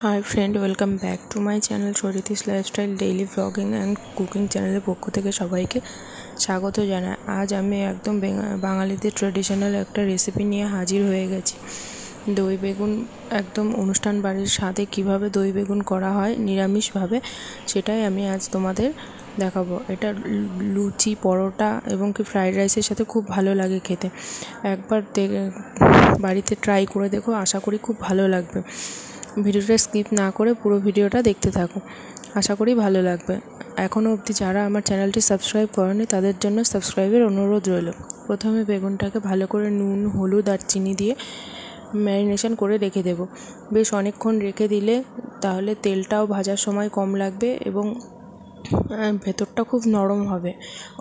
Hi friend welcome back to my channel सरितिस lifestyle daily vlogging and cooking channel पक्ष থেকে সবাইকে স্বাগত জানাই। আজ আমি একদম বাঙালিদের ট্র্যাডিশনাল একটা রেসিপি নিয়ে হাজির হয়ে গেছি। দই বেগুন একদম অনুষ্ঠান বাড়ির সাথে কিভাবে দই বেগুন করা হয় নিরামিষভাবে সেটাই আমি আজ তোমাদের দেখাবো। এটা লুচি পরোটা এবং কি ফ্রাইড রাইসের সাথে খুব ভালো লাগে খেতে। একবার বাড়িতে ট্রাই করে দেখো, আশা করি খুব ভালো লাগবে। ভিডিওটা স্কিপ না করে পুরো ভিডিওটা দেখতে থাকো, আশা করি ভালো লাগবে। এখনও অবধি যারা আমার চ্যানেলটি সাবস্ক্রাইব করেনি তাদের জন্য সাবস্ক্রাইবের অনুরোধ রইল। প্রথমে বেগুনটাকে ভালো করে নুন হলুদ আর চিনি দিয়ে ম্যারিনেশন করে রেখে দেব। বেশ অনেকক্ষণ রেখে দিলে তাহলে তেলটাও ভাজার সময় কম লাগবে এবং ভেতরটা খুব নরম হবে।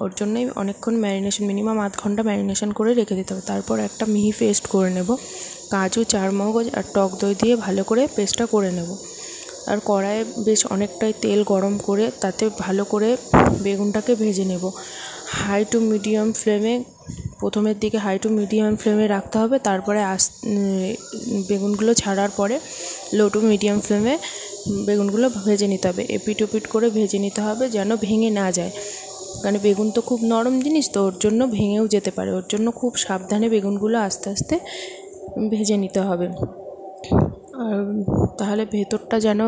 ওর জন্যই অনেকক্ষণ ম্যারিনেশন, মিনিমাম আধ ঘন্টা ম্যারিনেশন করে রেখে দিতে হবে। তারপর একটা মিহি পেস্ট করে নেব। কাজু, চারমগজ আর টক দই দিয়ে ভালো করে পেস্টটা করে নেব। আর কড়াইয়ে বেশ অনেকটাই তেল গরম করে তাতে ভালো করে বেগুনটাকে ভেজে নেব। হাই টু মিডিয়াম ফ্লেমে, প্রথমের দিকে হাই টু মিডিয়াম ফ্লেমে রাখতে হবে। তারপরে বেগুনগুলো ছাড়ার পরে লো টু মিডিয়াম ফ্লেমে বেগুনগুলো ভেজে নিতে হবে। এপিট ওপিট করে ভেজে নিতে হবে যেন ভেঙে না যায়, কারণ বেগুন তো খুব নরম জিনিস, তো ওর জন্য ভেঙেও যেতে পারে। ওর জন্য খুব সাবধানে বেগুনগুলো আস্তে আস্তে ভেজে নিতে হবে। আর তাহলে ভেতরটা যেন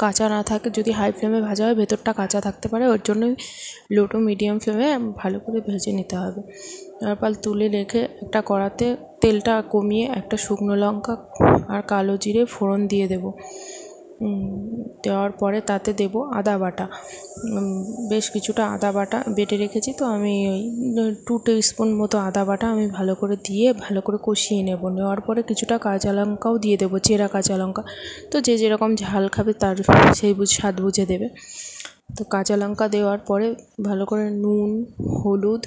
কাঁচা না থাকে। যদি হাই ফ্লেমে ভাজা হয় ভেতরটা কাঁচা থাকতে পারে, ওর জন্যই লো টু মিডিয়াম ফ্লেমে ভালো করে ভেজে নিতে হবে। তারপর তুলে রেখে একটা কড়াতে তেলটা কমিয়ে একটা শুকনো লঙ্কা আর কালো জিরে ফোড়ন দিয়ে দেব। দেওয়ার পরে তাতে দেব আদা বাটা। বেশ কিছুটা আদা বাটা বেটে রেখেছি, তো আমি ওই 2 টিস্পুন মতো আদা বাটা আমি ভালো করে দিয়ে ভালো করে কষিয়ে নেব। নেওয়ার পরে কিছুটা কাঁচা লঙ্কাও দিয়ে দেবো, চেরা কাঁচা লঙ্কা। তো যে যেরকম ঝাল খাবে তার সেই স্বাদ বুঝে দেবে। তো কাঁচা লঙ্কা দেওয়ার পরে ভালো করে নুন হলুদ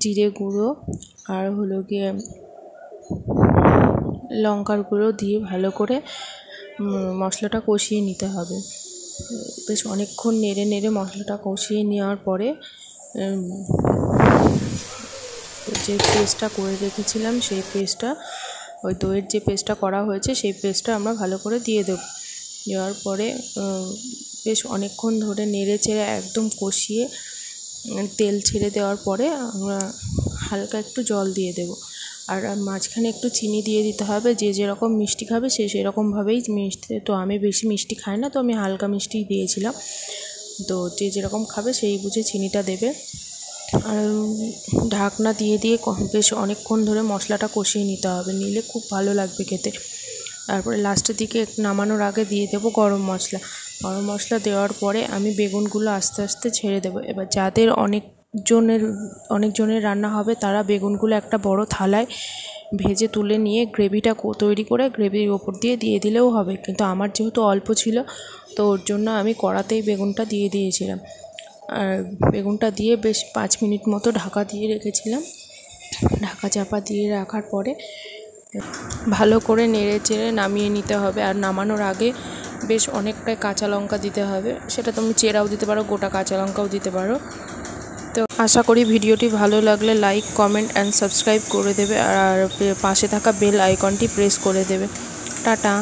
জিরে গুঁড়ো আর হলো গিয়ে লঙ্কার গুঁড়ো দিয়ে ভালো করে মশলাটা কষিয়ে নিতে হবে। বেশ অনেকক্ষণ নেড়ে নেড়ে মশলাটা কষিয়ে নেওয়ার পরে যে পেস্টটা করে রেখেছিলাম সেই পেস্টটা, ওই দইয়ের যে পেস্টটা করা হয়েছে সেই পেস্টটা আমরা ভালো করে দিয়ে দেব। দেওয়ার পরে বেশ অনেকক্ষণ ধরে নেড়ে চেড়ে একদম কষিয়ে তেল ছেড়ে দেওয়ার পরে আমরা হালকা একটু জল দিয়ে দেব। আর মাঝখানে একটু চিনি দিয়ে দিতে হবে। যে যেরকম মিষ্টি খাবে সে সেরকমভাবেই মিষ্টি, তো আমি বেশি মিষ্টি খাই না, তো আমি হালকা মিষ্টিই দিয়েছিলাম। তো যে যেরকম খাবে সেই বুঝে চিনিটা দেবে। আর ঢাকনা দিয়ে দিয়ে বেশ অনেকক্ষণ ধরে মশলাটা কষিয়ে নিতে হবে, নিলে খুব ভালো লাগবে খেতে। তারপরে লাস্টের দিকে নামানোর আগে দিয়ে দেবো গরম মশলা। গরম মশলা দেওয়ার পরে আমি বেগুনগুলো আস্তে আস্তে ছেড়ে দেবো। এবার যাদের অনেকজনের রান্না হবে তারা বেগুনগুলো একটা বড় থালায় ভেজে তুলে নিয়ে গ্রেভিটা তৈরি করে গ্রেভির ওপর দিয়ে দিলেও হবে, কিন্তু আমার যেহেতু অল্প ছিল তো ওর জন্য আমি কড়াতেই বেগুনটা দিয়ে দিয়েছিলাম। আর বেগুনটা দিয়ে বেশ 5 মিনিট মতো ঢাকা দিয়ে রেখেছিলাম। ঢাকা চাপা দিয়ে রাখার পরে ভালো করে নেড়ে চেড়ে নামিয়ে নিতে হবে। আর নামানোর আগে বেশ অনেকটাই কাঁচা লঙ্কা দিতে হবে, সেটা তুমি চেরাও দিতে পারো, গোটা কাঁচা লঙ্কাও দিতে পারো। তো আশা করি ভিডিওটি ভালো লাগলে লাইক কমেন্ট অ্যান্ড সাবস্ক্রাইব করে দেবে আর পাশে থাকা বেল আইকনটি প্রেস করে দেবে। টাটা।